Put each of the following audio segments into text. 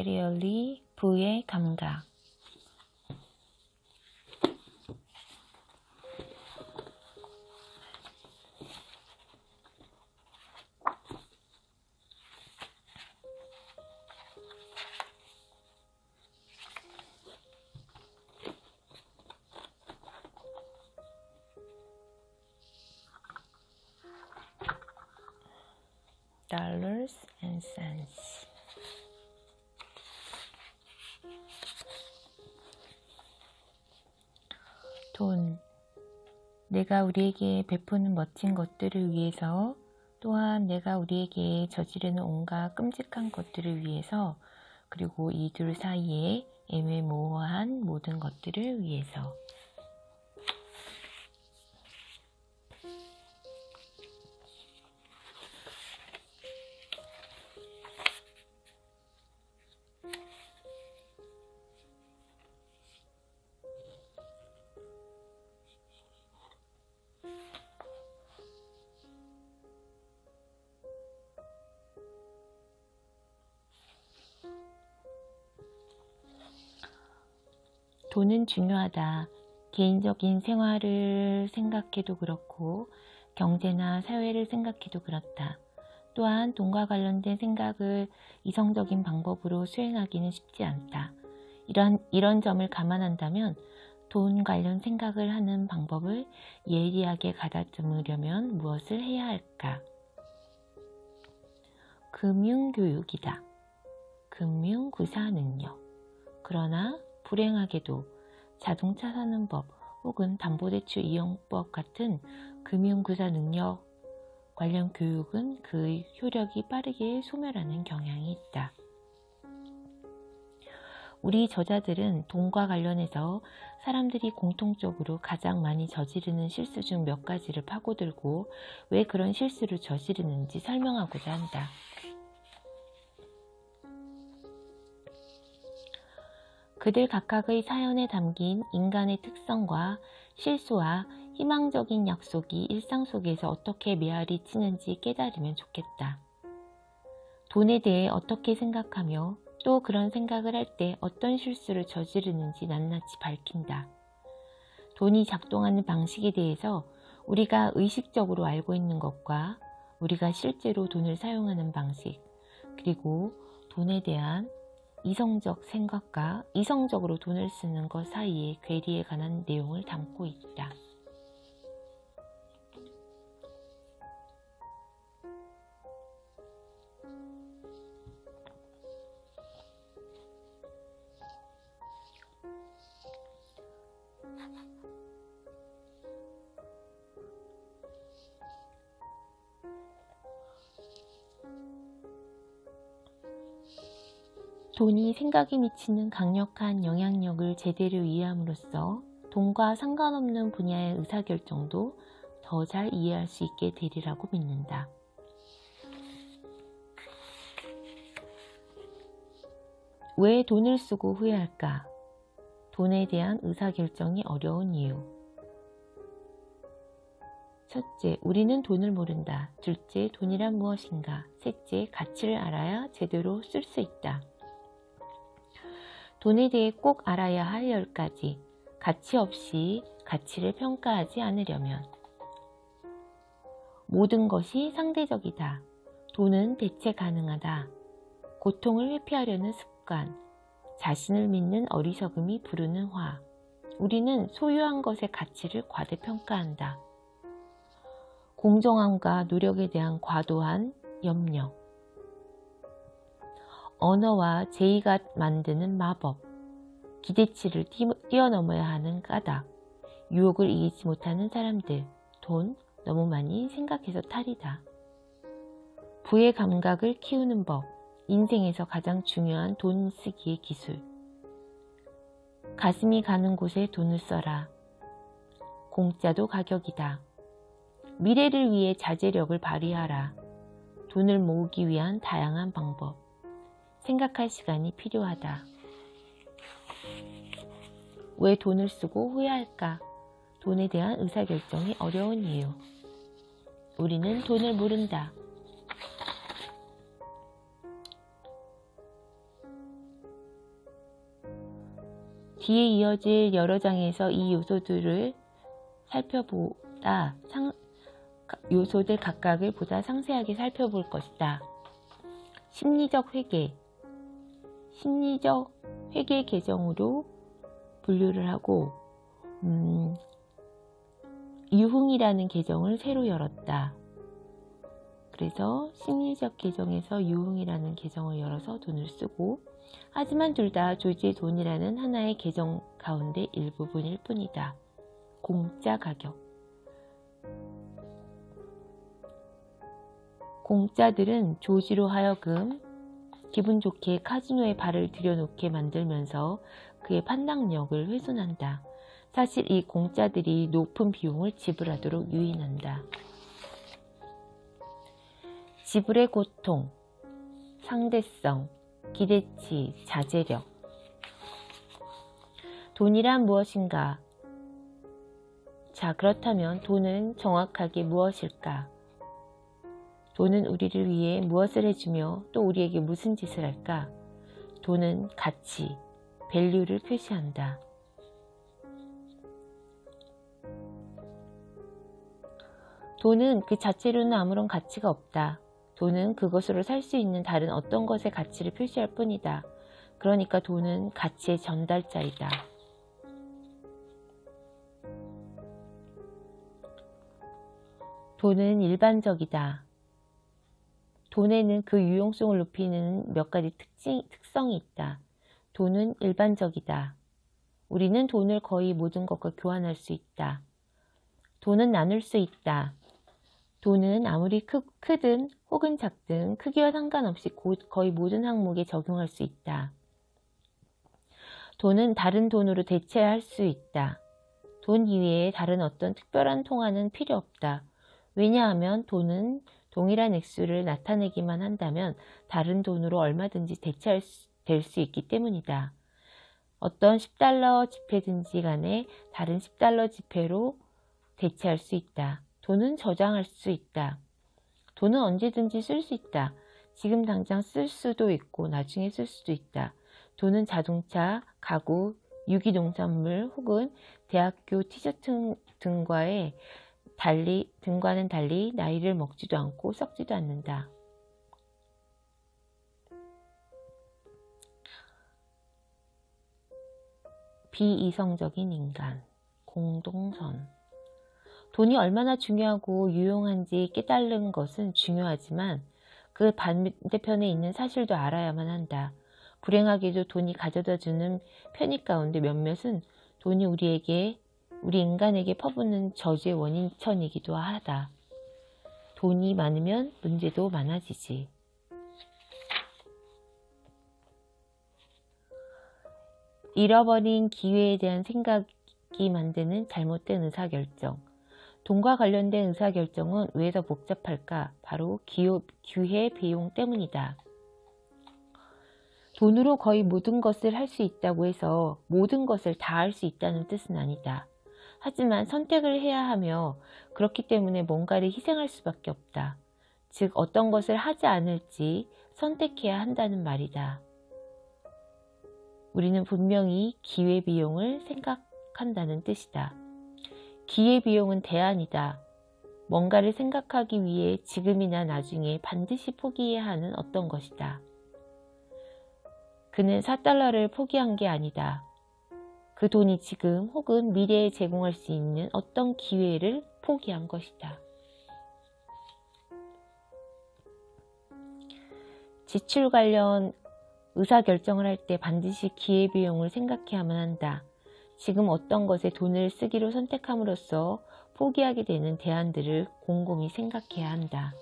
materially 부의 감각. dollars and cents. 돈, 내가 우리에게 베푸는 멋진 것들을 위해서, 또한 내가 우리에게 저지르는 온갖 끔찍한 것들을 위해서, 그리고 이 둘 사이에 애매모호한 모든 것들을 위해서. 돈은 중요하다. 개인적인 생활을 생각해도 그렇고 경제나 사회를 생각해도 그렇다. 또한 돈과 관련된 생각을 이성적인 방법으로 수행하기는 쉽지 않다. 이런 점을 감안한다면 돈 관련 생각을 하는 방법을 예리하게 가다듬으려면 무엇을 해야 할까? 금융교육이다. 금융구사 능력. 그러나 불행하게도 자동차 사는 법 혹은 담보대출 이용법 같은 금융구사 능력 관련 교육은 그의 효력이 빠르게 소멸하는 경향이 있다. 우리 저자들은 돈과 관련해서 사람들이 공통적으로 가장 많이 저지르는 실수 중 몇 가지를 파고들고 왜 그런 실수를 저지르는지 설명하고자 한다. 그들 각각의 사연에 담긴 인간의 특성과 실수와 희망적인 약속이 일상 속에서 어떻게 메아리 치는지 깨달으면 좋겠다. 돈에 대해 어떻게 생각하며 또 그런 생각을 할 때 어떤 실수를 저지르는지 낱낱이 밝힌다. 돈이 작동하는 방식에 대해서 우리가 의식적으로 알고 있는 것과 우리가 실제로 돈을 사용하는 방식, 그리고 돈에 대한 이성적 생각과 이성적으로 돈을 쓰는 것 사이의 괴리에 관한 내용을 담고 있다. 돈이 생각에 미치는 강력한 영향력을 제대로 이해함으로써 돈과 상관없는 분야의 의사결정도 더 잘 이해할 수 있게 되리라고 믿는다. 왜 돈을 쓰고 후회할까? 돈에 대한 의사결정이 어려운 이유. 첫째, 우리는 돈을 모른다. 둘째, 돈이란 무엇인가? 셋째, 가치를 알아야 제대로 쓸 수 있다. 돈에 대해 꼭 알아야 할 10가지. 가치 없이 가치를 평가하지 않으려면. 모든 것이 상대적이다. 돈은 대체 가능하다. 고통을 회피하려는 습관. 자신을 믿는 어리석음이 부르는 화. 우리는 소유한 것의 가치를 과대평가한다. 공정함과 노력에 대한 과도한 염려. 언어와 제의가 만드는 마법, 기대치를 뛰어넘어야 하는 까닭, 유혹을 이기지 못하는 사람들, 돈, 너무 많이 생각해서 탈이다. 부의 감각을 키우는 법, 인생에서 가장 중요한 돈 쓰기의 기술. 가슴이 가는 곳에 돈을 써라. 공짜도 가격이다. 미래를 위해 자제력을 발휘하라. 돈을 모으기 위한 다양한 방법. 생각할 시간이 필요하다. 왜 돈을 쓰고 후회할까? 돈에 대한 의사결정이 어려운 이유. 우리는 돈을 모른다. 뒤에 이어질 여러 장에서 이 요소들 각각을 보다 상세하게 살펴볼 것이다. 심리적 회계 계정으로 분류를 하고 유흥이라는 계정을 새로 열었다. 그래서 심리적 계정에서 유흥이라는 계정을 열어서 돈을 쓰고, 하지만 둘 다 조지의 돈이라는 하나의 계정 가운데 일부분일 뿐이다. 공짜 가격. 공짜들은 조지로 하여금 기분 좋게 카지노에 발을 들여놓게 만들면서 그의 판단력을 훼손한다. 사실 이 공짜들이 높은 비용을 지불하도록 유인한다. 지불의 고통, 상대성, 기대치, 자제력. 돈이란 무엇인가? 자, 그렇다면 돈은 정확하게 무엇일까? 돈은 우리를 위해 무엇을 해주며 또 우리에게 무슨 짓을 할까? 돈은 가치, 밸류를 표시한다. 돈은 그 자체로는 아무런 가치가 없다. 돈은 그것으로 살 수 있는 다른 어떤 것의 가치를 표시할 뿐이다. 그러니까 돈은 가치의 전달자이다. 돈은 일반적이다. 돈에는 그 유용성을 높이는 몇 가지 특성이 있다. 돈은 일반적이다. 우리는 돈을 거의 모든 것과 교환할 수 있다. 돈은 나눌 수 있다. 돈은 아무리 크든 혹은 작든 크기와 상관없이 거의 모든 항목에 적용할 수 있다. 돈은 다른 돈으로 대체할 수 있다. 돈 이외에 다른 어떤 특별한 통화는 필요 없다. 왜냐하면 돈은 동일한 액수를 나타내기만 한다면 다른 돈으로 얼마든지 대체될 수 있기 때문이다. 어떤 10달러 지폐든지 간에 다른 10달러 지폐로 대체할 수 있다. 돈은 저장할 수 있다. 돈은 언제든지 쓸 수 있다. 지금 당장 쓸 수도 있고 나중에 쓸 수도 있다. 돈은 자동차, 가구, 유기농산물 혹은 대학교 티셔츠 등과는 달리 나이를 먹지도 않고 썩지도 않는다. 비이성적인 인간, 공동선. 돈이 얼마나 중요하고 유용한지 깨달은 것은 중요하지만 그 반대편에 있는 사실도 알아야만 한다. 불행하게도 돈이 가져다주는 편익 가운데 몇몇은 돈이 우리 인간에게 퍼붓는 저주의 원인천이기도 하다. 돈이 많으면 문제도 많아지지. 잃어버린 기회에 대한 생각이 만드는 잘못된 의사결정. 돈과 관련된 의사결정은 왜 더 복잡할까? 바로 기회 비용 때문이다. 돈으로 거의 모든 것을 할 수 있다고 해서 모든 것을 다 할 수 있다는 뜻은 아니다. 하지만 선택을 해야 하며 그렇기 때문에 뭔가를 희생할 수밖에 없다. 즉 어떤 것을 하지 않을지 선택해야 한다는 말이다. 우리는 분명히 기회비용을 생각한다는 뜻이다. 기회비용은 대안이다. 뭔가를 생각하기 위해 지금이나 나중에 반드시 포기해야 하는 어떤 것이다. 그는 4달러를 포기한 게 아니다. 그 돈이 지금 혹은 미래에 제공할 수 있는 어떤 기회를 포기한 것이다. 지출 관련 의사결정을 할 때 반드시 기회비용을 생각해야만 한다. 지금 어떤 것에 돈을 쓰기로 선택함으로써 포기하게 되는 대안들을 곰곰이 생각해야 한다.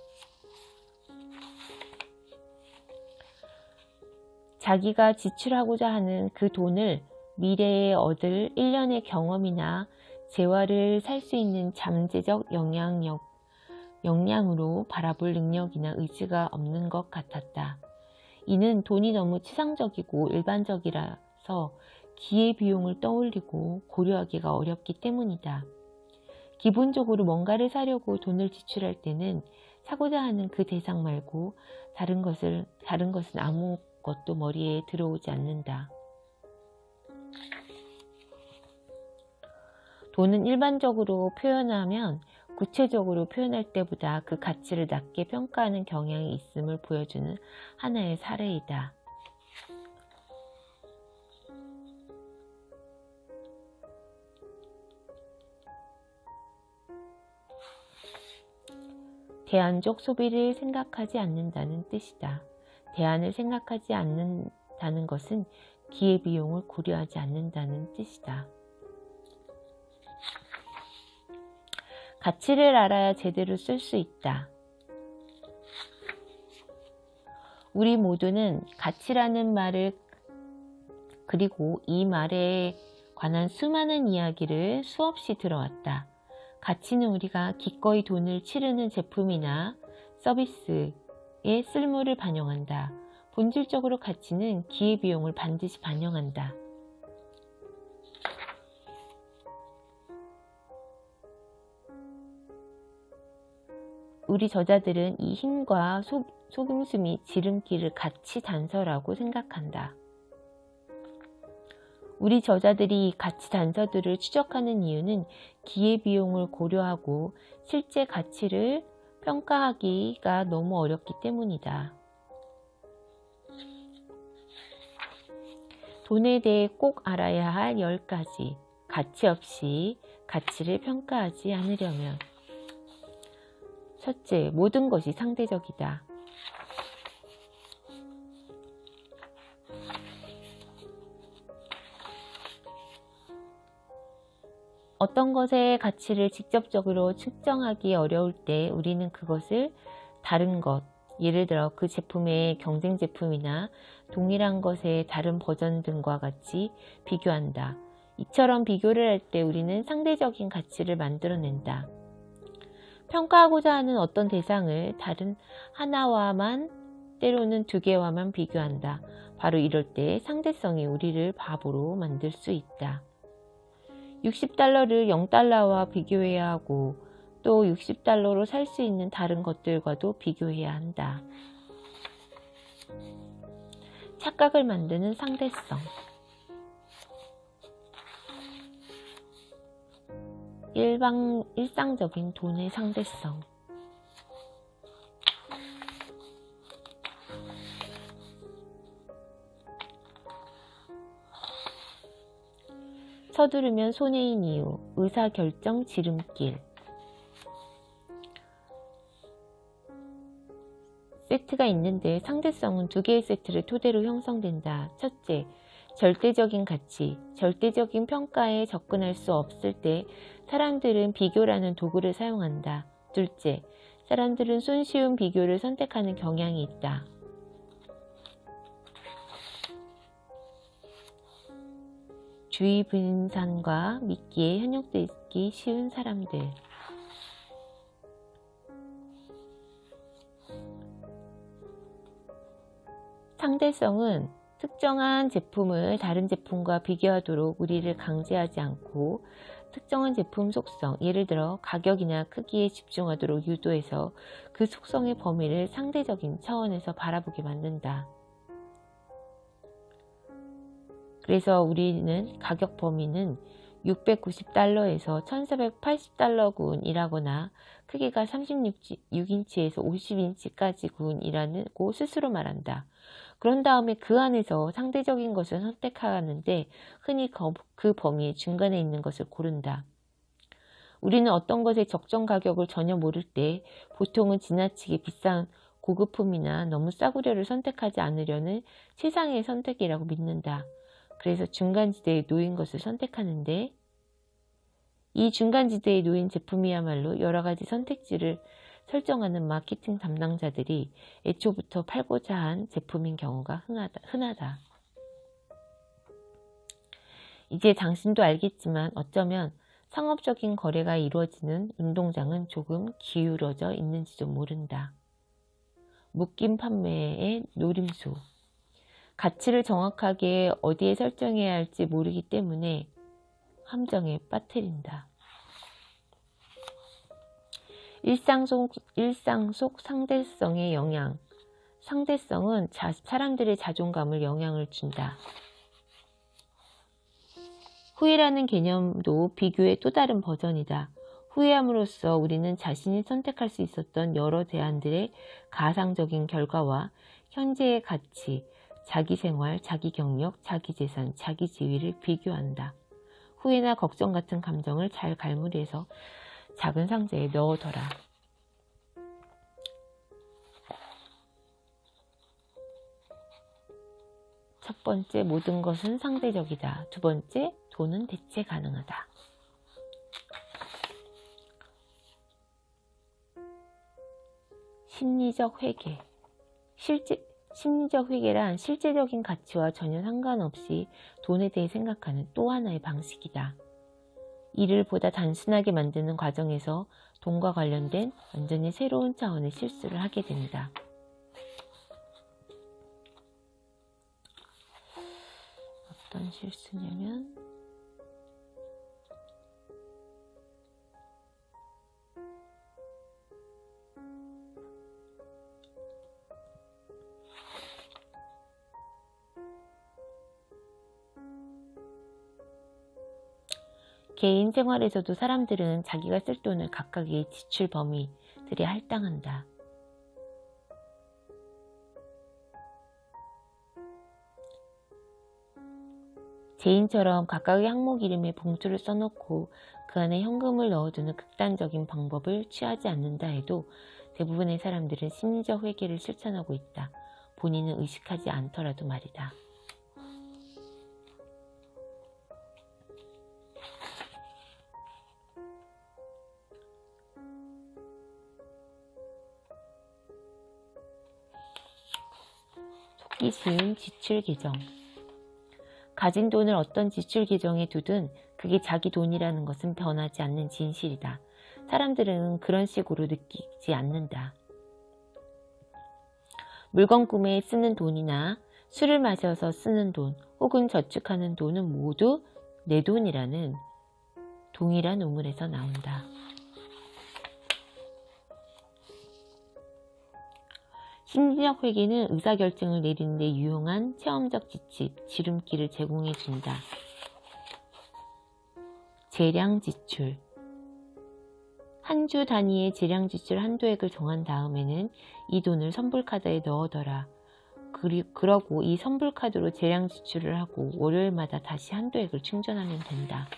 자기가 지출하고자 하는 그 돈을 미래에 얻을 일련의 경험이나 재화를 살 수 있는 잠재적 역량으로 바라볼 능력이나 의지가 없는 것 같았다. 이는 돈이 너무 치상적이고 일반적이라서 기회비용을 떠올리고 고려하기가 어렵기 때문이다. 기본적으로 뭔가를 사려고 돈을 지출할 때는 사고자 하는 그 대상 말고 다른 것은 아무것도 머리에 들어오지 않는다. 돈은 일반적으로 표현하면 구체적으로 표현할 때보다 그 가치를 낮게 평가하는 경향이 있음을 보여주는 하나의 사례이다. 대안적 소비를 생각하지 않는다는 뜻이다. 대안을 생각하지 않는다는 것은 기회비용을 고려하지 않는다는 뜻이다. 가치를 알아야 제대로 쓸 수 있다. 우리 모두는 가치라는 말을 그리고 이 말에 관한 수많은 이야기를 수없이 들어왔다. 가치는 우리가 기꺼이 돈을 치르는 제품이나 서비스의 쓸모를 반영한다. 본질적으로 가치는 기회비용을 반드시 반영한다. 우리 저자들은 이 힘과 속임수 지름길을 가치 단서라고 생각한다. 우리 저자들이 이 가치 단서들을 추적하는 이유는 기회비용을 고려하고 실제 가치를 평가하기가 너무 어렵기 때문이다. 돈에 대해 꼭 알아야 할 10가지 가치 없이 가치를 평가하지 않으려면 첫째, 모든 것이 상대적이다. 어떤 것의 가치를 직접적으로 측정하기 어려울 때 우리는 그것을 다른 것, 예를 들어 그 제품의 경쟁 제품이나 동일한 것의 다른 버전 등과 같이 비교한다. 이처럼 비교를 할 때 우리는 상대적인 가치를 만들어낸다. 평가하고자 하는 어떤 대상을 다른 하나와만 때로는 두 개와만 비교한다. 바로 이럴 때 상대성이 우리를 바보로 만들 수 있다. $60를 0달러와 비교해야 하고 또 $60로 살 수 있는 다른 것들과도 비교해야 한다. 착각을 만드는 상대성. 일상적인 돈의 상대성. 서두르면 손해인 이유, 의사결정 지름길. 세트가 있는데 상대성은 두 개의 세트를 토대로 형성된다. 첫째, 절대적인 가치, 절대적인 평가에 접근할 수 없을 때 사람들은 비교라는 도구를 사용한다. 둘째, 사람들은 손쉬운 비교를 선택하는 경향이 있다. 주의 분산과 미끼에 현혹되기 쉬운 사람들. 상대성은 특정한 제품을 다른 제품과 비교하도록 우리를 강제하지 않고 특정한 제품 속성, 예를 들어 가격이나 크기에 집중하도록 유도해서 그 속성의 범위를 상대적인 차원에서 바라보게 만든다. 그래서 우리는 가격 범위는 $690에서 $1480 군이라거나 크기가 36인치에서 50인치까지 군이라고 스스로 말한다. 그런 다음에 그 안에서 상대적인 것을 선택하는데 흔히 그 범위의 중간에 있는 것을 고른다. 우리는 어떤 것의 적정 가격을 전혀 모를 때 보통은 지나치게 비싼 고급품이나 너무 싸구려를 선택하지 않으려는 최상의 선택이라고 믿는다. 그래서 중간지대에 놓인 것을 선택하는데 이 중간지대에 놓인 제품이야말로 여러가지 선택지를 설정하는 마케팅 담당자들이 애초부터 팔고자 한 제품인 경우가 흔하다. 이제 당신도 알겠지만 어쩌면 상업적인 거래가 이루어지는 운동장은 조금 기울어져 있는지도 모른다. 묶임 판매의 노림수. 가치를 정확하게 어디에 설정해야 할지 모르기 때문에 함정에 빠뜨린다. 일상 속 상대성의 영향. 상대성은 사람들의 자존감을 영향을 준다. 후회라는 개념도 비교의 또 다른 버전이다. 후회함으로써 우리는 자신이 선택할 수 있었던 여러 대안들의 가상적인 결과와 현재의 가치, 자기 생활, 자기 경력, 자기 재산, 자기 지위를 비교한다. 후회나 걱정 같은 감정을 잘 갈무리해서 작은 상자에 넣어둬라. 첫 번째, 모든 것은 상대적이다. 두 번째, 돈은 대체 가능하다. 심리적 회계. 심리적 회계란 실제적인 가치와 전혀 상관없이 돈에 대해 생각하는 또 하나의 방식이다. 이를 보다 단순하게 만드는 과정에서 돈과 관련된 완전히 새로운 차원의 실수를 하게 된다. 어떤 실수냐면 개인 생활에서도 사람들은 자기가 쓸 돈을 각각의 지출 범위들에 할당한다. 제인처럼 각각의 항목 이름에 봉투를 써놓고 그 안에 현금을 넣어두는 극단적인 방법을 취하지 않는다 해도 대부분의 사람들은 심리적 회계를 실천하고 있다. 본인은 의식하지 않더라도 말이다. 속기 쉬운 지출 계정. 가진 돈을 어떤 지출 계정에 두든 그게 자기 돈이라는 것은 변하지 않는 진실이다. 사람들은 그런 식으로 느끼지 않는다. 물건 구매에 쓰는 돈이나 술을 마셔서 쓰는 돈 혹은 저축하는 돈은 모두 내 돈이라는 동일한 우물에서 나온다. 심리적 회계는 의사결정을 내리는 데 유용한 체험적 지름길을 제공해 준다. 재량 지출. 한 주 단위의 재량 지출 한도액을 정한 다음에는 이 돈을 선불카드에 넣어둬라. 그러고 이 선불카드로 재량 지출을 하고 월요일마다 다시 한도액을 충전하면 된다.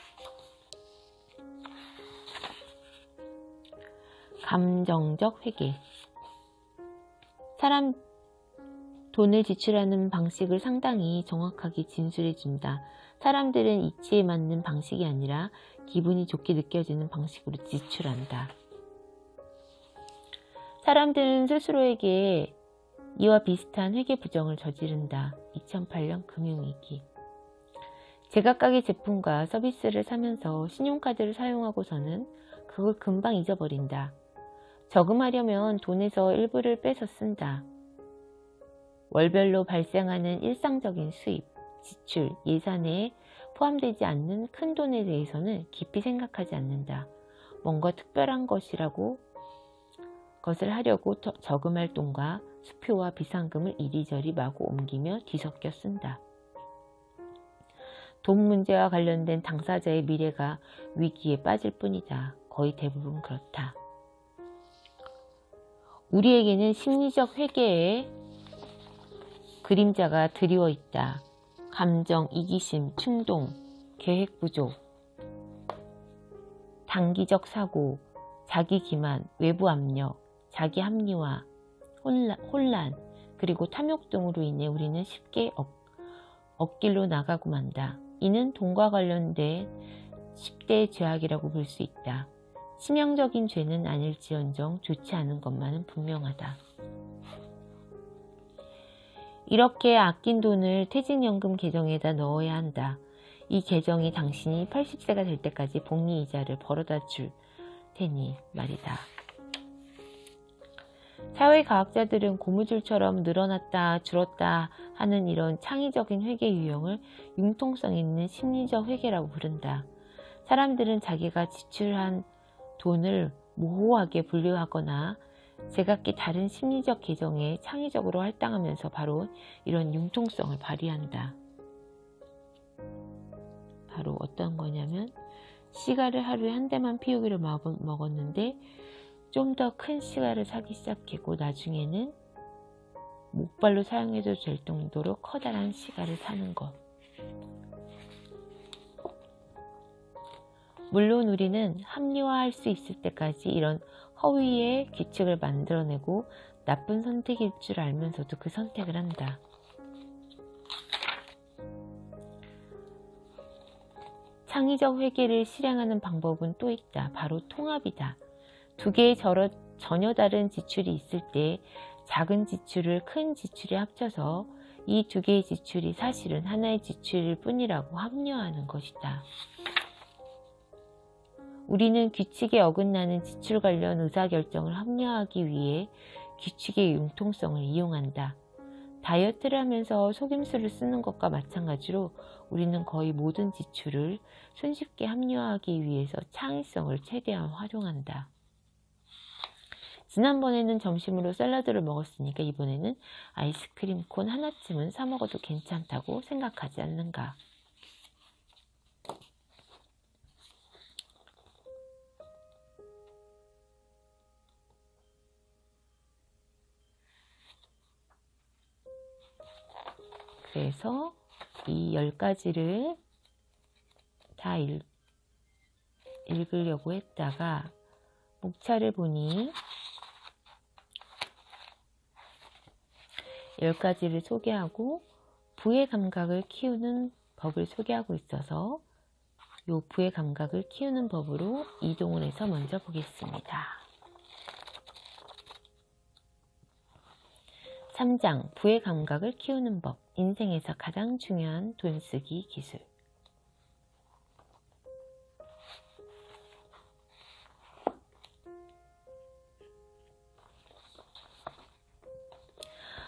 감정적 회계. 사람 돈을 지출하는 방식을 상당히 정확하게 진술해준다. 사람들은 이치에 맞는 방식이 아니라 기분이 좋게 느껴지는 방식으로 지출한다. 사람들은 스스로에게 이와 비슷한 회계 부정을 저지른다. 2008년 금융위기. 제각각의 제품과 서비스를 사면서 신용카드를 사용하고서는 그걸 금방 잊어버린다. 저금하려면 돈에서 일부를 빼서 쓴다. 월별로 발생하는 일상적인 수입, 지출, 예산에 포함되지 않는 큰 돈에 대해서는 깊이 생각하지 않는다. 뭔가 특별한 것을 하려고 저금할 돈과 수표와 비상금을 이리저리 마구 옮기며 뒤섞여 쓴다. 돈 문제와 관련된 당사자의 미래가 위기에 빠질 뿐이다. 거의 대부분 그렇다. 우리에게는 심리적 회계의 그림자가 드리워 있다. 감정, 이기심, 충동, 계획 부족, 단기적 사고, 자기 기만, 외부 압력, 자기 합리화, 혼란, 그리고 탐욕 등으로 인해 우리는 쉽게 엇길로 나가고 만다. 이는 돈과 관련된 10대 죄악이라고 볼 수 있다. 치명적인 죄는 아닐지언정 좋지 않은 것만은 분명하다. 이렇게 아낀 돈을 퇴직연금 계정에다 넣어야 한다. 이 계정이 당신이 80세가 될 때까지 복리이자를 벌어다 줄 테니 말이다. 사회과학자들은 고무줄처럼 늘어났다 줄었다 하는 이런 창의적인 회계 유형을 융통성 있는 심리적 회계라고 부른다. 사람들은 자기가 지출한 돈을 모호하게 분류하거나 제각기 다른 심리적 계정에 창의적으로 할당하면서 바로 이런 융통성을 발휘한다. 바로 어떤 거냐면 시가를 하루에 한 대만 피우기로 먹었는데 좀 더 큰 시가를 사기 시작했고 나중에는 목발로 사용해도 될 정도로 커다란 시가를 사는 것. 물론 우리는 합리화할 수 있을 때까지 이런 허위의 규칙을 만들어내고 나쁜 선택일 줄 알면서도 그 선택을 한다. 창의적 회계를 실행하는 방법은 또 있다. 바로 통합이다. 두 개의 전혀 다른 지출이 있을 때 작은 지출을 큰 지출에 합쳐서 이 두 개의 지출이 사실은 하나의 지출일 뿐이라고 합리화하는 것이다. 우리는 규칙에 어긋나는 지출 관련 의사결정을 합리화하기 위해 규칙의 융통성을 이용한다. 다이어트를 하면서 속임수를 쓰는 것과 마찬가지로 우리는 거의 모든 지출을 손쉽게 합리화하기 위해서 창의성을 최대한 활용한다. 지난번에는 점심으로 샐러드를 먹었으니까 이번에는 아이스크림 콘 하나쯤은 사 먹어도 괜찮다고 생각하지 않는가? 그래서 이 10가지를 다 읽으려고 했다가 목차를 보니 10가지를 소개하고 부의 감각을 키우는 법을 소개하고 있어서 이 부의 감각을 키우는 법으로 이동을 해서 먼저 보겠습니다. 3장 부의 감각을 키우는 법, 인생에서 가장 중요한 돈 쓰기 기술.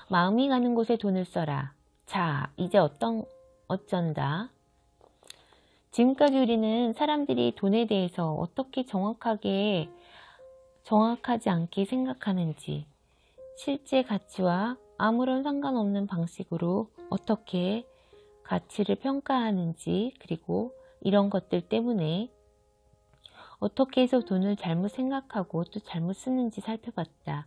마음이 가는 곳에 돈을 써라. 자, 이제 어쩐다. 지금까지 우리는 사람들이 돈에 대해서 어떻게 정확하지 않게 생각하는지, 실제 가치와 아무런 상관없는 방식으로 어떻게 가치를 평가하는지, 그리고 이런 것들 때문에 어떻게 해서 돈을 잘못 생각하고 또 잘못 쓰는지 살펴봤다.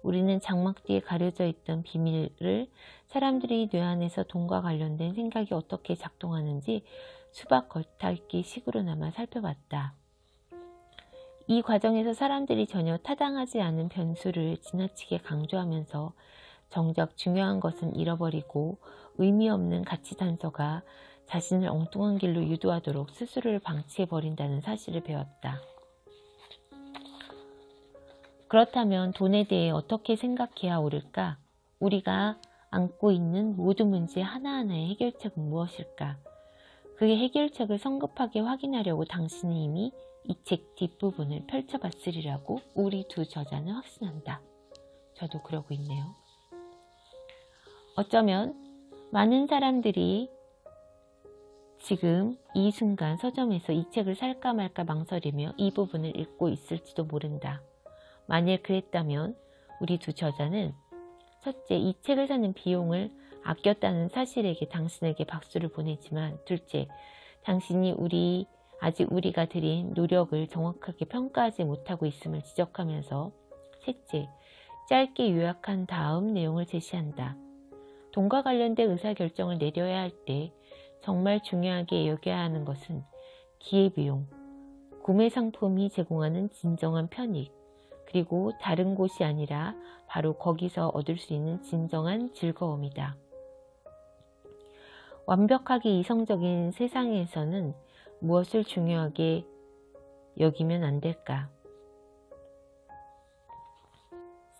우리는 장막 뒤에 가려져 있던 비밀을 사람들이 뇌 안에서 돈과 관련된 생각이 어떻게 작동하는지 수박 겉핥기 식으로나마 살펴봤다. 이 과정에서 사람들이 전혀 타당하지 않은 변수를 지나치게 강조하면서 정작 중요한 것은 잃어버리고 의미 없는 가치 단서가 자신을 엉뚱한 길로 유도하도록 스스로를 방치해버린다는 사실을 배웠다. 그렇다면 돈에 대해 어떻게 생각해야 옳을까? 우리가 안고 있는 모든 문제 하나하나의 해결책은 무엇일까? 그의 해결책을 성급하게 확인하려고 당신이 이미 이 책 뒷부분을 펼쳐봤으리라고 우리 두 저자는 확신한다. 저도 그러고 있네요. 어쩌면 많은 사람들이 지금 이 순간 서점에서 이 책을 살까 말까 망설이며 이 부분을 읽고 있을지도 모른다. 만일 그랬다면 우리 두 저자는 첫째, 이 책을 사는 비용을 아꼈다는 사실에게 당신에게 박수를 보내지만 둘째, 당신이 아직 우리가 들인 노력을 정확하게 평가하지 못하고 있음을 지적하면서 셋째, 짧게 요약한 다음 내용을 제시한다. 돈과 관련된 의사결정을 내려야 할 때 정말 중요하게 여겨야 하는 것은 기회비용, 구매 상품이 제공하는 진정한 편익, 그리고 다른 곳이 아니라 바로 거기서 얻을 수 있는 진정한 즐거움이다. 완벽하게 이성적인 세상에서는 무엇을 중요하게 여기면 안 될까?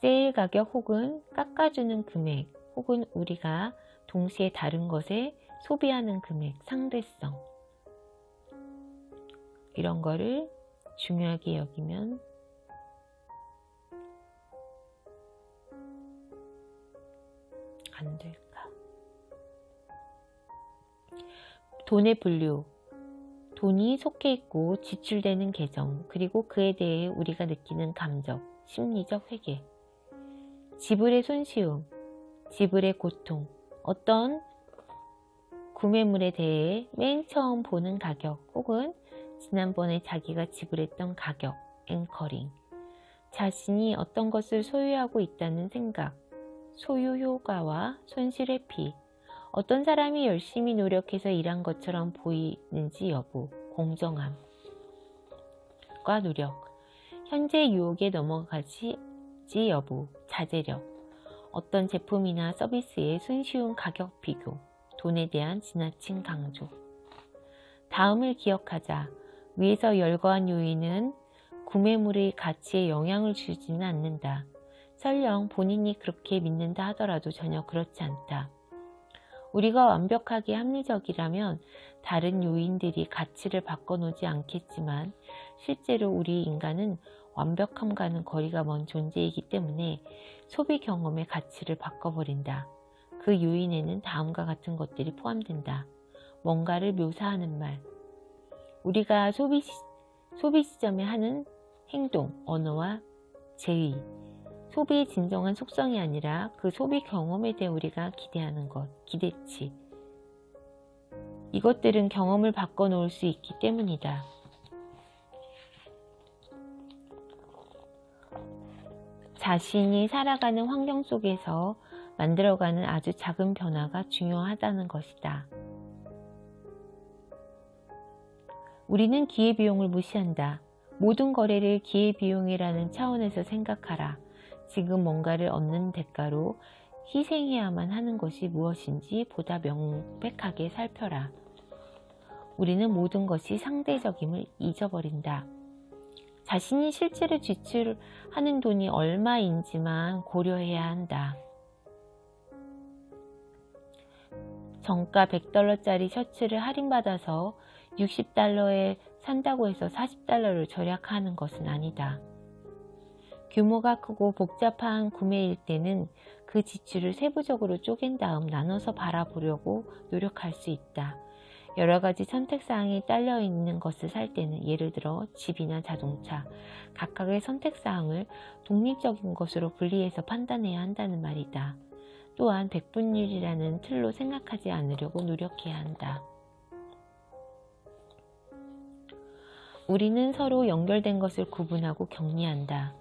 세일 가격 혹은 깎아주는 금액, 혹은 우리가 동시에 다른 것에 소비하는 금액, 상대성, 이런 거를 중요하게 여기면 안 될까? 돈의 분류, 돈이 속해 있고 지출되는 계정, 그리고 그에 대해 우리가 느끼는 감정, 심리적 회개, 지불의 손쉬움, 지불의 고통, 어떤 구매물에 대해 맨 처음 보는 가격 혹은 지난번에 자기가 지불했던 가격, 앵커링, 자신이 어떤 것을 소유하고 있다는 생각, 소유 효과와 손실회피, 어떤 사람이 열심히 노력해서 일한 것처럼 보이는지 여부, 공정함과 노력, 현재 유혹에 넘어가지 여부, 자제력, 어떤 제품이나 서비스의 손쉬운 가격 비교, 돈에 대한 지나친 강조. 다음을 기억하자. 위에서 열거한 요인은 구매물의 가치에 영향을 주지는 않는다. 설령 본인이 그렇게 믿는다 하더라도 전혀 그렇지 않다. 우리가 완벽하게 합리적이라면 다른 요인들이 가치를 바꿔놓지 않겠지만 실제로 우리 인간은 완벽함과는 거리가 먼 존재이기 때문에 소비 경험의 가치를 바꿔버린다. 그 요인에는 다음과 같은 것들이 포함된다. 뭔가를 묘사하는 말, 우리가 소비 시점에 하는 행동, 언어와 제의, 소비의 진정한 속성이 아니라 그 소비 경험에 대해 우리가 기대하는 것, 기대치. 이것들은 경험을 바꿔놓을 수 있기 때문이다. 자신이 살아가는 환경 속에서 만들어가는 아주 작은 변화가 중요하다는 것이다. 우리는 기회비용을 무시한다. 모든 거래를 기회비용이라는 차원에서 생각하라. 지금 뭔가를 얻는 대가로 희생해야만 하는 것이 무엇인지 보다 명백하게 살펴라. 우리는 모든 것이 상대적임을 잊어버린다. 자신이 실제로 지출하는 돈이 얼마인지만 고려해야 한다. 정가 $100짜리 셔츠를 할인받아서 $60에 산다고 해서 $40를 절약하는 것은 아니다. 규모가 크고 복잡한 구매일 때는 그 지출을 세부적으로 쪼갠 다음 나눠서 바라보려고 노력할 수 있다. 여러 가지 선택사항이 딸려있는 것을 살 때는 예를 들어 집이나 자동차, 각각의 선택사항을 독립적인 것으로 분리해서 판단해야 한다는 말이다. 또한 백분율이라는 틀로 생각하지 않으려고 노력해야 한다. 우리는 서로 연결된 것을 구분하고 격리한다.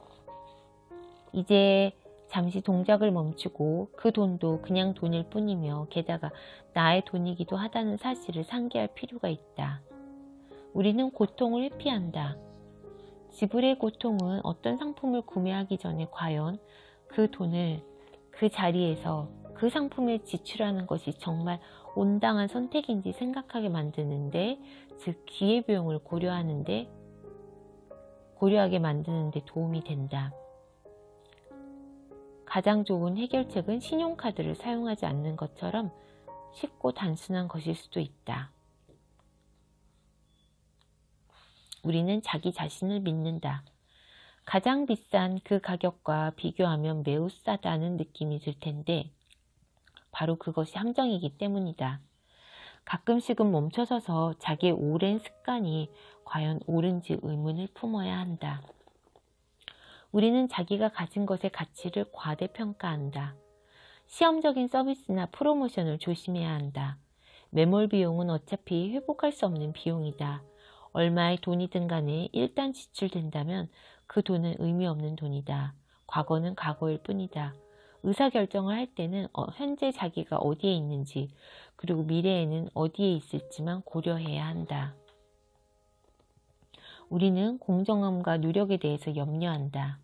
이제 잠시 동작을 멈추고 그 돈도 그냥 돈일 뿐이며 게다가 나의 돈이기도 하다는 사실을 상기할 필요가 있다. 우리는 고통을 회피한다. 지불의 고통은 어떤 상품을 구매하기 전에 과연 그 돈을 그 자리에서 그 상품에 지출하는 것이 정말 온당한 선택인지 생각하게 만드는데, 즉 기회비용을 고려하게 만드는데 도움이 된다. 가장 좋은 해결책은 신용카드를 사용하지 않는 것처럼 쉽고 단순한 것일 수도 있다. 우리는 자기 자신을 믿는다. 가장 비싼 그 가격과 비교하면 매우 싸다는 느낌이 들 텐데 바로 그것이 함정이기 때문이다. 가끔씩은 멈춰서서 자기의 오랜 습관이 과연 옳은지 의문을 품어야 한다. 우리는 자기가 가진 것의 가치를 과대평가한다. 시험적인 서비스나 프로모션을 조심해야 한다. 매몰 비용은 어차피 회복할 수 없는 비용이다. 얼마의 돈이든 간에 일단 지출된다면 그 돈은 의미 없는 돈이다. 과거는 과거일 뿐이다. 의사결정을 할 때는 현재 자기가 어디에 있는지 그리고 미래에는 어디에 있을지만 고려해야 한다. 우리는 공정함과 노력에 대해서 염려한다.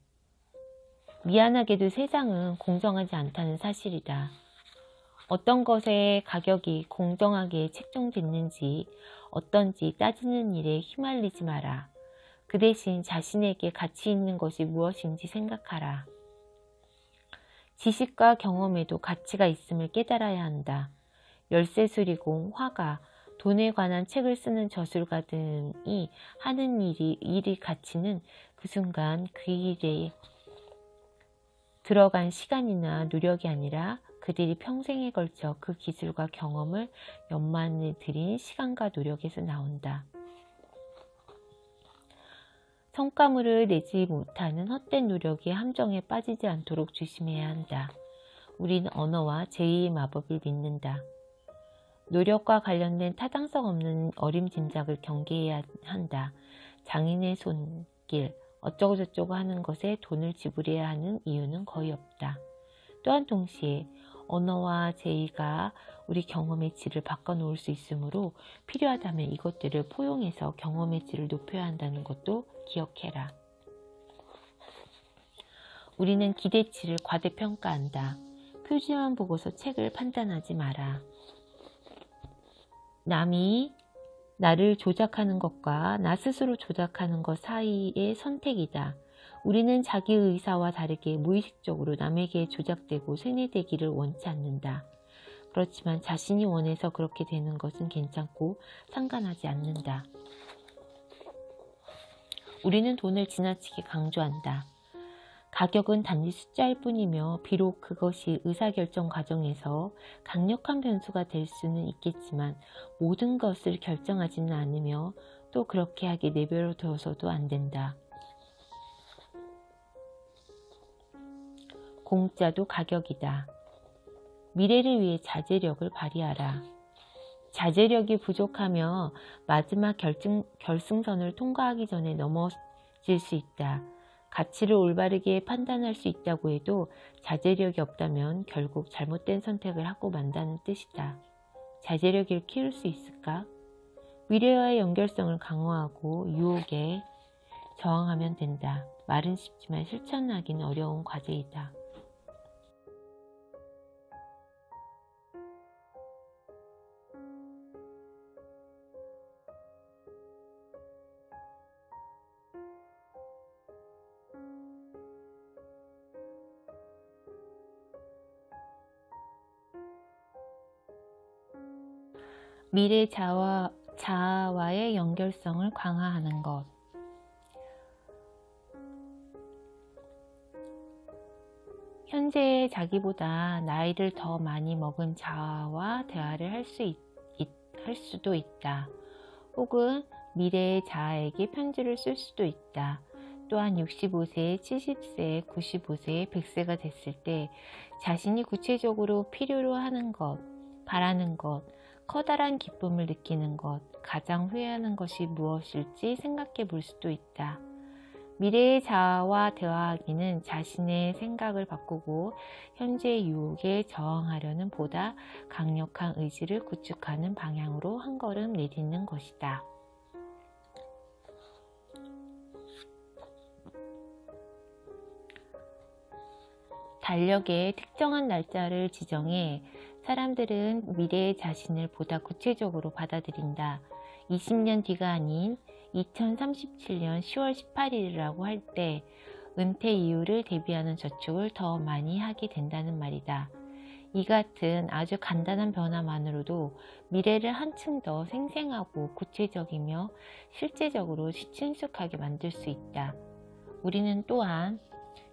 미안하게도 세상은 공정하지 않다는 사실이다. 어떤 것의 가격이 공정하게 책정됐는지 어떤지 따지는 일에 휘말리지 마라. 그 대신 자신에게 가치 있는 것이 무엇인지 생각하라. 지식과 경험에도 가치가 있음을 깨달아야 한다. 열쇠수리공, 화가, 돈에 관한 책을 쓰는 저술가 등이 하는 일의 가치는 그 순간 그 일에 들어간 시간이나 노력이 아니라 그들이 평생에 걸쳐 그 기술과 경험을 연만을 들인 시간과 노력에서 나온다. 성과물을 내지 못하는 헛된 노력의 함정에 빠지지 않도록 조심해야 한다. 우리는 언어와 제의의 마법을 믿는다. 노력과 관련된 타당성 없는 어림짐작을 경계해야 한다. 장인의 손길, 어쩌고저쩌고 하는 것에 돈을 지불해야 하는 이유는 거의 없다. 또한 동시에 언어와 제의가 우리 경험의 질을 바꿔놓을 수 있으므로 필요하다면 이것들을 포용해서 경험의 질을 높여야 한다는 것도 기억해라. 우리는 기대치를 과대평가한다. 표지만 보고서 책을 판단하지 마라. 남이 나를 조작하는 것과 나 스스로 조작하는 것 사이의 선택이다. 우리는 자기 의사와 다르게 무의식적으로 남에게 조작되고 세뇌되기를 원치 않는다. 그렇지만 자신이 원해서 그렇게 되는 것은 괜찮고 상관하지 않는다. 우리는 돈을 지나치게 강조한다. 가격은 단지 숫자일 뿐이며 비록 그것이 의사결정 과정에서 강력한 변수가 될 수는 있겠지만 모든 것을 결정하지는 않으며 또 그렇게 하게 내버려둬서도 안 된다. 공짜도 가격이다. 미래를 위해 자제력을 발휘하라. 자제력이 부족하며 마지막 결승선을 통과하기 전에 넘어질 수 있다. 가치를 올바르게 판단할 수 있다고 해도 자제력이 없다면 결국 잘못된 선택을 하고 만다는 뜻이다. 자제력을 키울 수 있을까? 미래와의 연결성을 강화하고 유혹에 저항하면 된다. 말은 쉽지만 실천하기는 어려운 과제이다. 미래 자아와의 연결성을 강화하는 것. 현재의 자기보다 나이를 더 많이 먹은 자아와 대화를 할 수도 있다. 혹은 미래의 자아에게 편지를 쓸 수도 있다. 또한 65세, 70세, 95세, 100세가 됐을 때 자신이 구체적으로 필요로 하는 것, 바라는 것, 커다란 기쁨을 느끼는 것, 가장 후회하는 것이 무엇일지 생각해 볼 수도 있다. 미래의 자아와 대화하기는 자신의 생각을 바꾸고 현재의 유혹에 저항하려는 보다 강력한 의지를 구축하는 방향으로 한 걸음 내딛는 것이다. 달력에 특정한 날짜를 지정해 사람들은 미래의 자신을 보다 구체적으로 받아들인다. 20년 뒤가 아닌 2037년 10월 18일이라고 할 때 은퇴 이후를 대비하는 저축을 더 많이 하게 된다는 말이다. 이 같은 아주 간단한 변화만으로도 미래를 한층 더 생생하고 구체적이며 실제적으로 친숙하게 만들 수 있다. 우리는 또한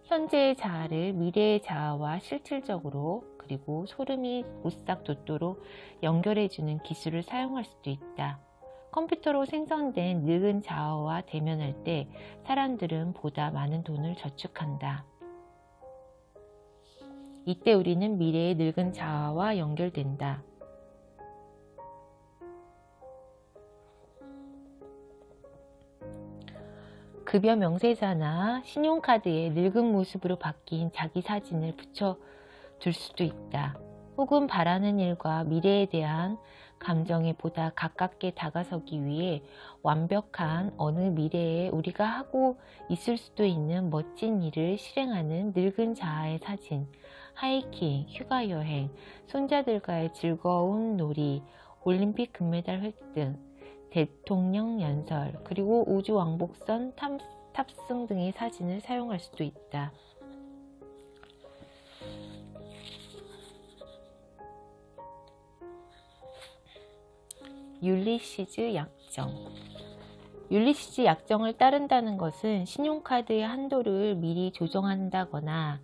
현재의 자아를 미래의 자아와 실질적으로 그리고 소름이 오싹 돋도록 연결해주는 기술을 사용할 수도 있다. 컴퓨터로 생성된 늙은 자아와 대면할 때 사람들은 보다 많은 돈을 저축한다. 이때 우리는 미래의 늙은 자아와 연결된다. 급여 명세서나 신용카드에 늙은 모습으로 바뀐 자기 사진을 붙여둘 수도 있다. 혹은 바라는 일과 미래에 대한 감정에 보다 가깝게 다가서기 위해 완벽한 어느 미래에 우리가 하고 있을 수도 있는 멋진 일을 실행하는 늙은 자아의 사진, 하이킹, 휴가여행, 손자들과의 즐거운 놀이, 올림픽 금메달 획득, 대통령 연설, 그리고 우주왕복선 탑승 등의 사진을 사용할 수도 있다. 율리시즈 약정. 율리시즈 약정을 따른다는 것은 신용카드의 한도를 미리 조정한다거나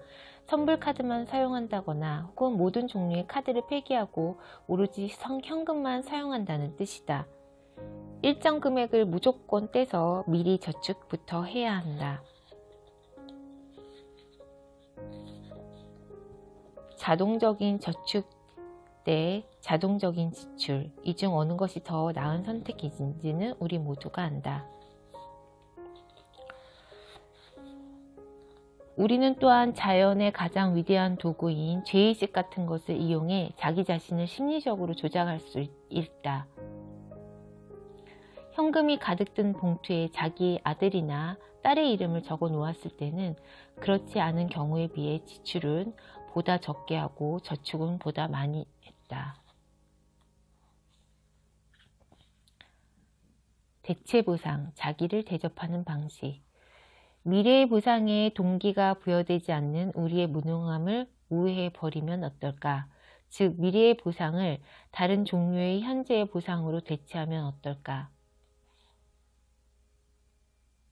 선불카드만 사용한다거나 혹은 모든 종류의 카드를 폐기하고 오로지 현금만 사용한다는 뜻이다. 일정 금액을 무조건 떼서 미리 저축부터 해야 한다. 자동적인 저축 때 자동적인 지출, 이 중 어느 것이 더 나은 선택인지는 우리 모두가 안다. 우리는 또한 자연의 가장 위대한 도구인 죄의식 같은 것을 이용해 자기 자신을 심리적으로 조작할 수 있다. 현금이 가득 든 봉투에 자기 아들이나 딸의 이름을 적어 놓았을 때는 그렇지 않은 경우에 비해 지출은 보다 적게 하고 저축은 보다 많이 했다. 대체 보상, 자기를 대접하는 방식. 미래의 보상에 동기가 부여되지 않는 우리의 무능함을 우회해 버리면 어떨까? 즉, 미래의 보상을 다른 종류의 현재의 보상으로 대체하면 어떨까?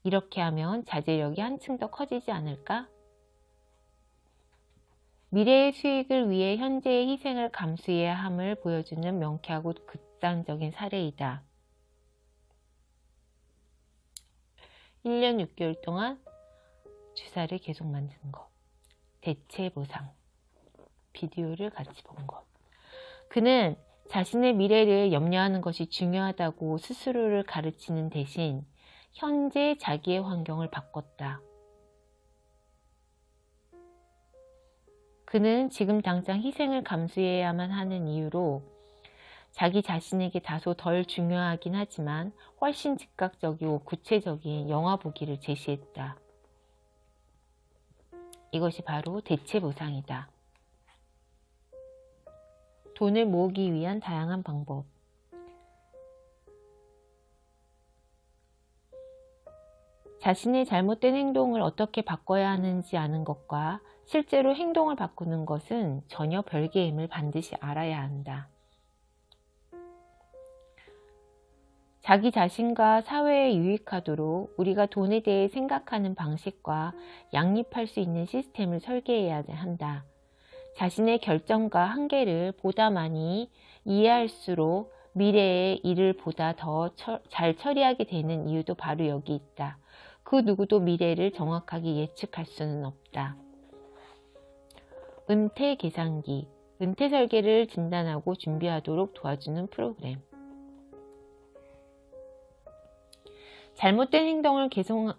이렇게 하면 자제력이 한층 더 커지지 않을까? 미래의 수익을 위해 현재의 희생을 감수해야 함을 보여주는 명쾌하고 극단적인 사례이다. 1년 6개월 동안 주사를 계속 만드는 것. 대체 보상. 비디오를 같이 본 것. 그는 자신의 미래를 염려하는 것이 중요하다고 스스로를 가르치는 대신 현재 자기의 환경을 바꿨다. 그는 지금 당장 희생을 감수해야만 하는 이유로 자기 자신에게 다소 덜 중요하긴 하지만 훨씬 즉각적이고 구체적인 영화 보기를 제시했다. 이것이 바로 대체 보상이다. 돈을 모으기 위한 다양한 방법. 자신의 잘못된 행동을 어떻게 바꿔야 하는지 아는 것과 실제로 행동을 바꾸는 것은 전혀 별개임을 반드시 알아야 한다. 자기 자신과 사회에 유익하도록 우리가 돈에 대해 생각하는 방식과 양립할 수 있는 시스템을 설계해야 한다. 자신의 결정과 한계를 보다 많이 이해할수록 미래의 일을 보다 더 잘 처리하게 되는 이유도 바로 여기 있다. 그 누구도 미래를 정확하게 예측할 수는 없다. 은퇴 계산기, 은퇴 설계를 진단하고 준비하도록 도와주는 프로그램. 잘못된 행동을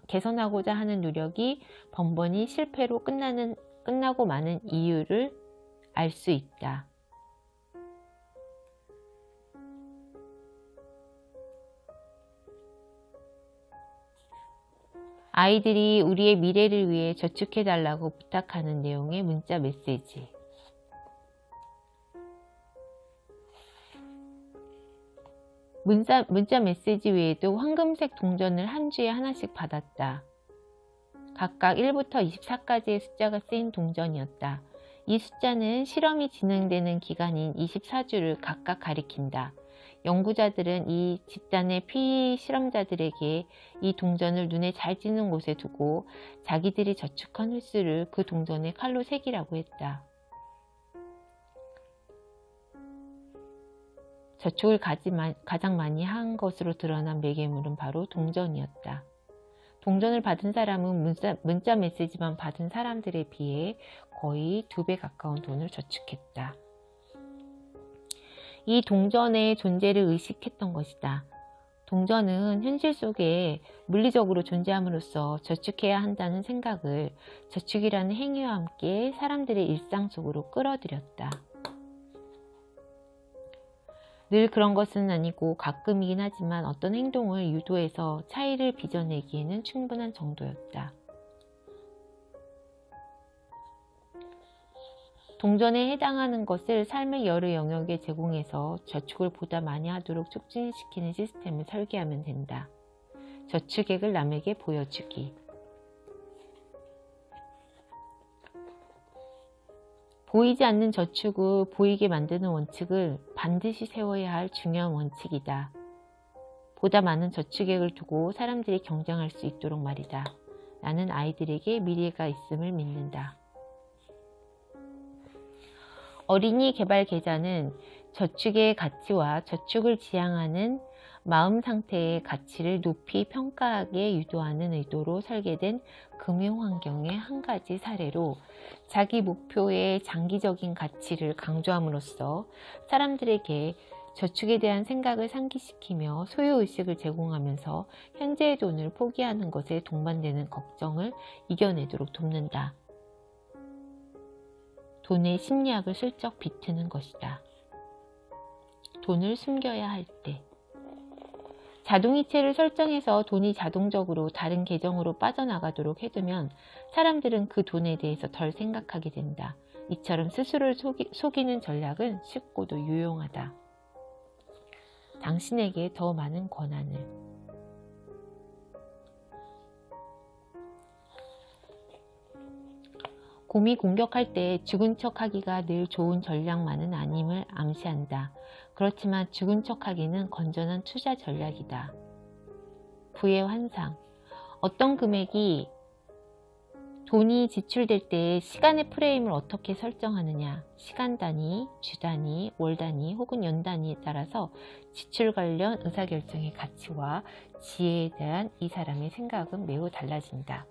개선하고자 하는 노력이 번번이 실패로 끝나고 마는 이유를 알 수 있다. 아이들이 우리의 미래를 위해 저축해달라고 부탁하는 내용의 문자 메시지. 문자 메시지 외에도 황금색 동전을 한 주에 하나씩 받았다. 각각 1부터 24까지의 숫자가 쓰인 동전이었다. 이 숫자는 실험이 진행되는 기간인 24주를 각각 가리킨다. 연구자들은 이 집단의 피실험자들에게 이 동전을 눈에 잘 띄는 곳에 두고 자기들이 저축한 횟수를 그 동전의 칼로 새기라고 했다. 저축을 가장 많이 한 것으로 드러난 매개물은 바로 동전이었다. 동전을 받은 사람은 문자 메시지만 받은 사람들에 비해 거의 2배 가까운 돈을 저축했다. 이 동전의 존재를 의식했던 것이다. 동전은 현실 속에 물리적으로 존재함으로써 저축해야 한다는 생각을 저축이라는 행위와 함께 사람들의 일상 속으로 끌어들였다. 늘 그런 것은 아니고 가끔이긴 하지만 어떤 행동을 유도해서 차이를 빚어내기에는 충분한 정도였다. 동전에 해당하는 것을 삶의 여러 영역에 제공해서 저축을 보다 많이 하도록 촉진시키는 시스템을 설계하면 된다. 저축액을 남에게 보여주기. 보이지 않는 저축을 보이게 만드는 원칙을 반드시 세워야 할 중요한 원칙이다. 보다 많은 저축액을 두고 사람들이 경쟁할 수 있도록 말이다. 나는 아이들에게 미래가 있음을 믿는다. 어린이 개발 계좌는 저축의 가치와 저축을 지향하는 마음 상태의 가치를 높이 평가하게 유도하는 의도로 설계된 금융환경의 한 가지 사례로 자기 목표의 장기적인 가치를 강조함으로써 사람들에게 저축에 대한 생각을 상기시키며 소유의식을 제공하면서 현재의 돈을 포기하는 것에 동반되는 걱정을 이겨내도록 돕는다. 돈의 심리학을 슬쩍 비트는 것이다. 돈을 숨겨야 할 때. 자동이체를 설정해서 돈이 자동적으로 다른 계정으로 빠져나가도록 해두면 사람들은 그 돈에 대해서 덜 생각하게 된다. 이처럼 스스로를 속이는 전략은 쉽고도 유용하다. 당신에게 더 많은 권한을. 곰이 공격할 때 죽은 척 하기가 늘 좋은 전략만은 아님을 암시한다. 그렇지만 죽은 척 하기는 건전한 투자 전략이다. 부의 환상. 어떤 금액이 돈이 지출될 때 시간의 프레임을 어떻게 설정하느냐, 시간 단위, 주 단위, 월 단위 혹은 연 단위에 따라서 지출 관련 의사결정의 가치와 지혜에 대한 이 사람의 생각은 매우 달라진다.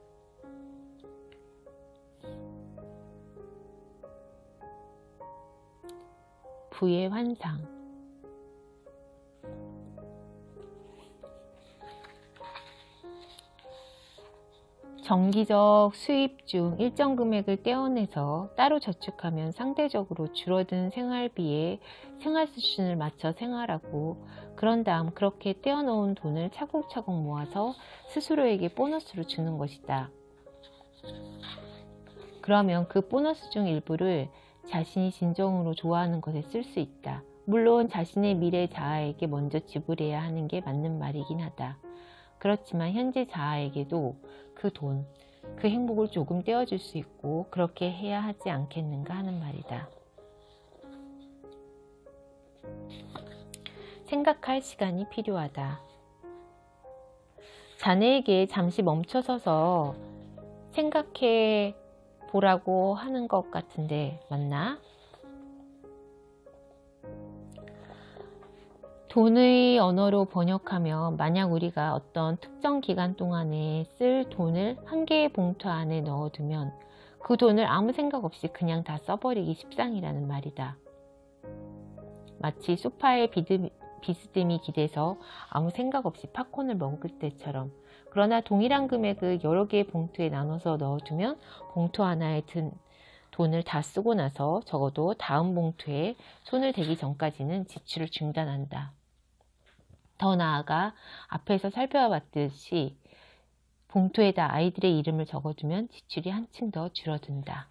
부의 환상. 정기적 수입 중 일정 금액을 떼어내서 따로 저축하면 상대적으로 줄어든 생활비에 생활 수준을 맞춰 생활하고, 그런 다음 그렇게 떼어놓은 돈을 차곡차곡 모아서 스스로에게 보너스로 주는 것이다. 그러면 그 보너스 중 일부를 자신이 진정으로 좋아하는 것에 쓸 수 있다. 물론 자신의 미래 자아에게 먼저 지불해야 하는 게 맞는 말이긴 하다. 그렇지만 현재 자아에게도 그 돈, 그 행복을 조금 떼어줄 수 있고 그렇게 해야 하지 않겠는가 하는 말이다. 생각할 시간이 필요하다. 자네에게 잠시 멈춰서서 생각해 보라고 하는 것 같은데 맞나? 돈의 언어로 번역하면 만약 우리가 어떤 특정 기간 동안에 쓸 돈을 한 개의 봉투 안에 넣어두면 그 돈을 아무 생각 없이 그냥 다 써버리기 십상이라는 말이다. 마치 소파에 비스듬히 기대서 아무 생각 없이 팝콘을 먹을 때처럼. 그러나 동일한 금액을 여러 개의 봉투에 나눠서 넣어두면 봉투 하나에 든 돈을 다 쓰고 나서 적어도 다음 봉투에 손을 대기 전까지는 지출을 중단한다. 더 나아가 앞에서 살펴봤듯이 봉투에다 아이들의 이름을 적어두면 지출이 한층 더 줄어든다.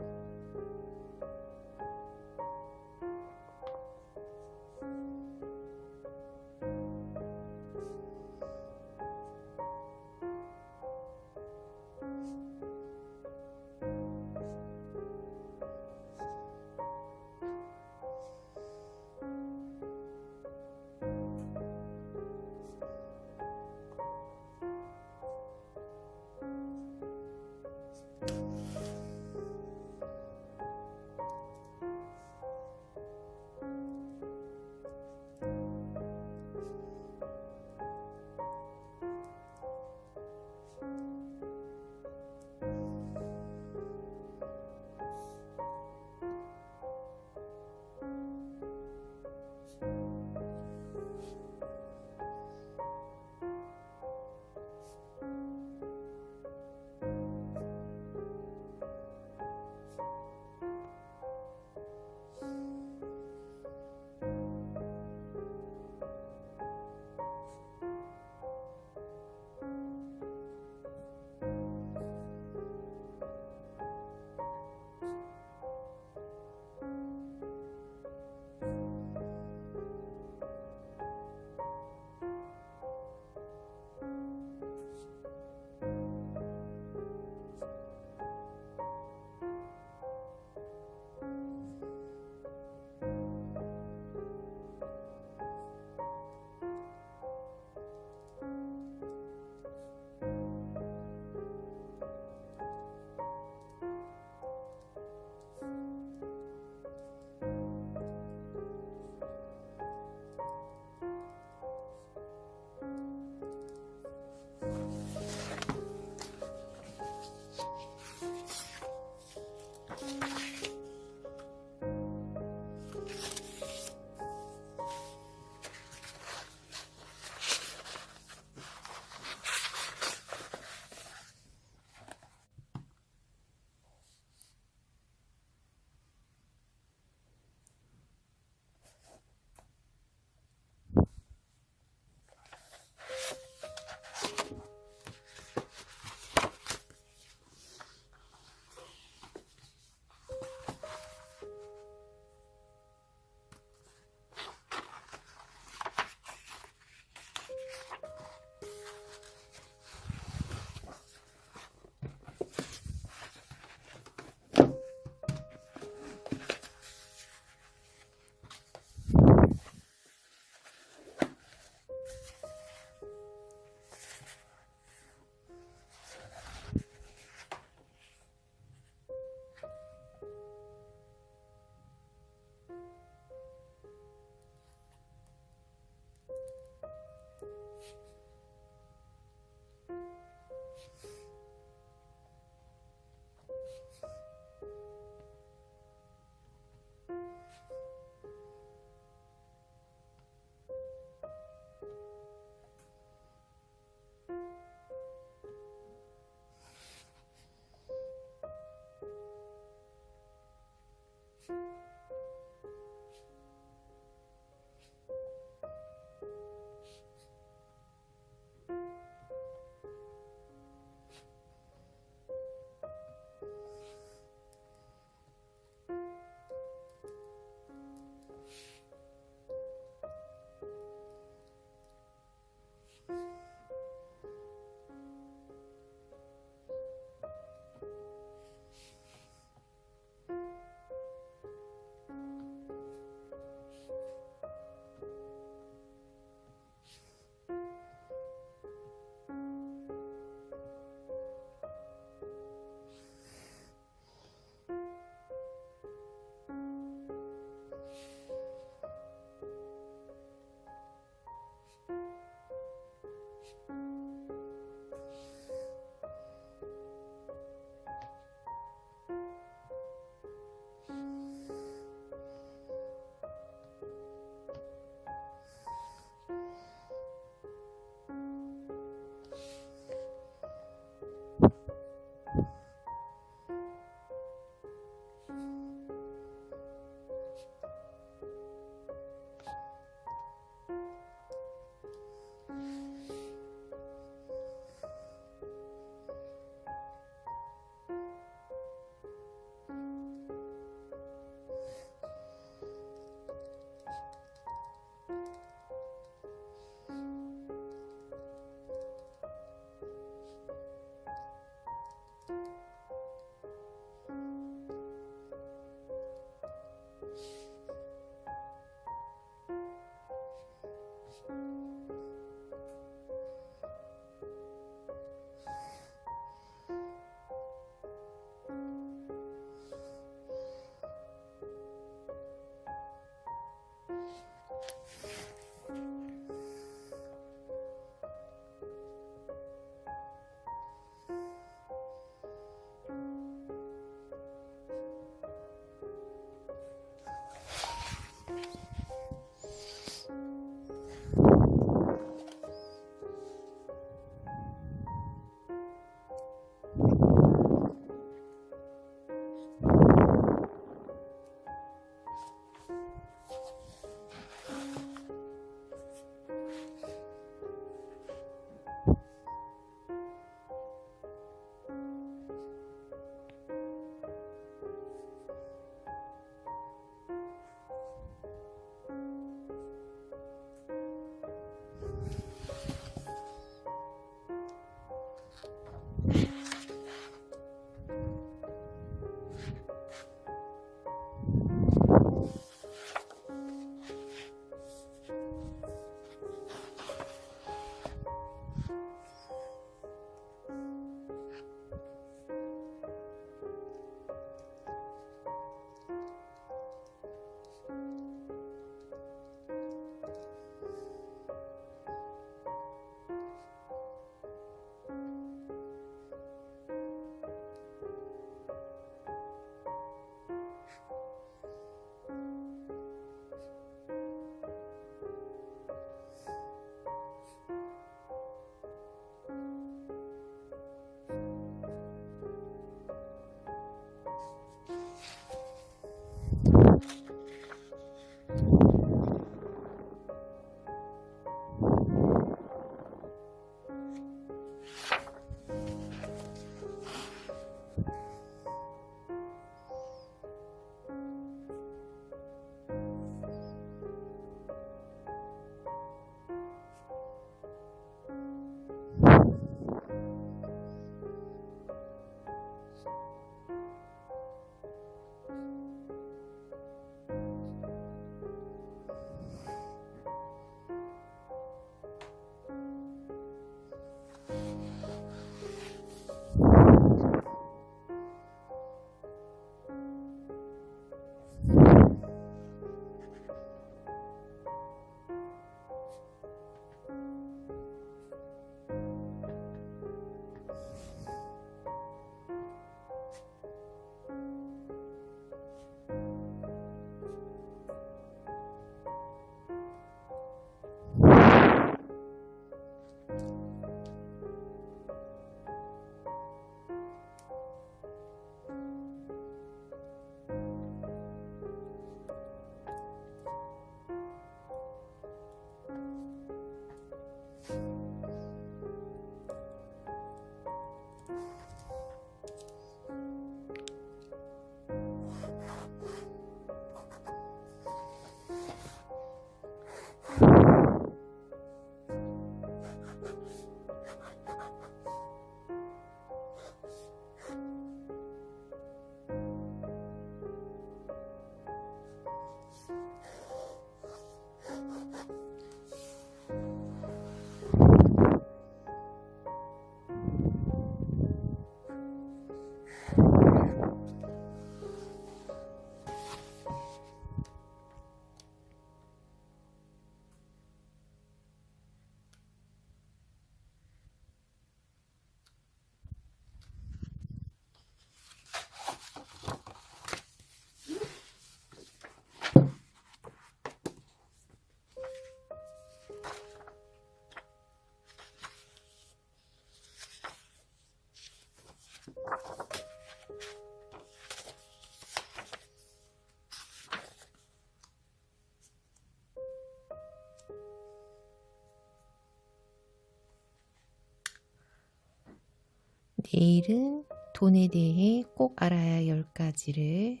내일은 돈에 대해 꼭 알아야 할 10가지를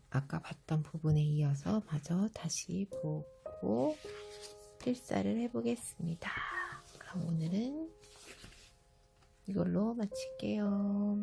아까 봤던 부분에 이어서 마저 다시 보고 필사를 해보겠습니다. 그럼 오늘은 이걸로 마칠게요.